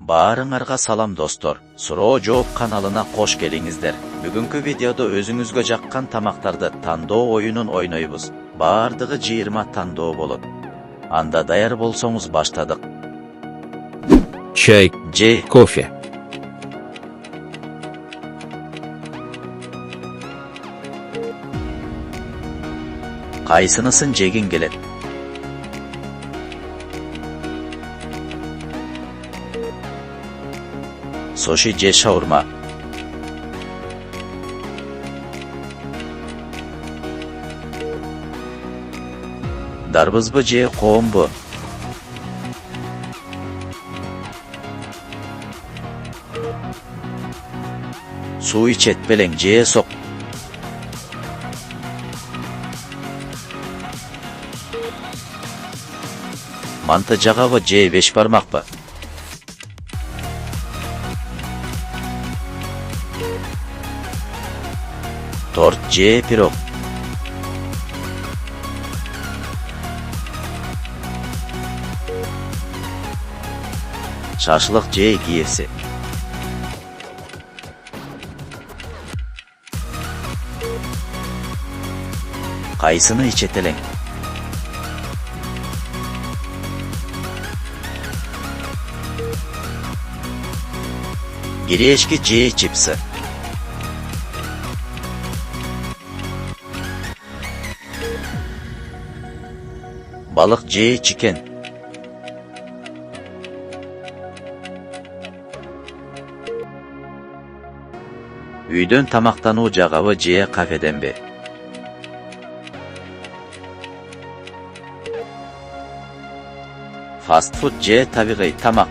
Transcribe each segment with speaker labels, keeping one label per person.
Speaker 1: Баарыңарга салам достор. Суроо жооп каналына кош келиңиздер. Бүгүнкү видеодо өзүңүзгө жаккан тамактарды тандоо оюнун ойнойбуз. Баардыгы 20 тандоо болот. Анда даяр болсоңуз баштадык.
Speaker 2: Чай,
Speaker 1: Же
Speaker 2: кофе.
Speaker 1: кайсынысын жегиң келет? Суши же шаурма? Дарбызбы же коомбу? Суу ичет белең же сок? Манты жагабы же беш бармакпы? Торт же пирог? Шашлык же KFC? Кайсыны ичет элең? Гречки же чипсы? Балык же чикен? Үйдөн тамактануу жагабы же кафеденби? Фастфуд же табигый тамак?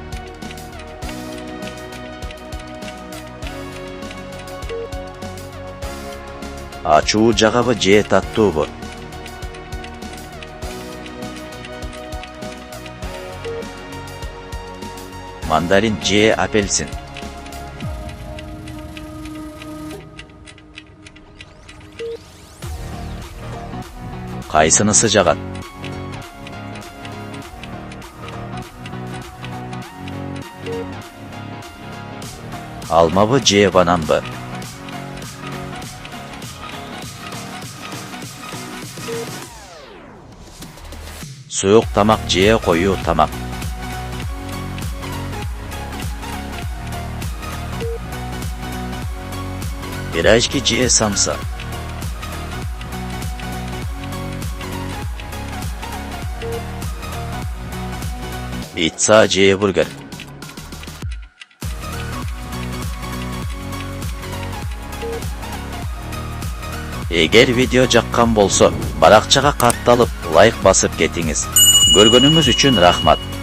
Speaker 1: Ачуу жагабы же таттуубу? Мандарин же апельсин? Кайсынысы жагат? Алмабы же бананбы? Суук тамак же коюу тамак? Пирожки же самса? Пицца же бургер? Эгер видео жаккан болсо, баракчага катталып, лайк басып кетиңиз. Көргөнүңүз үчүн рахмат.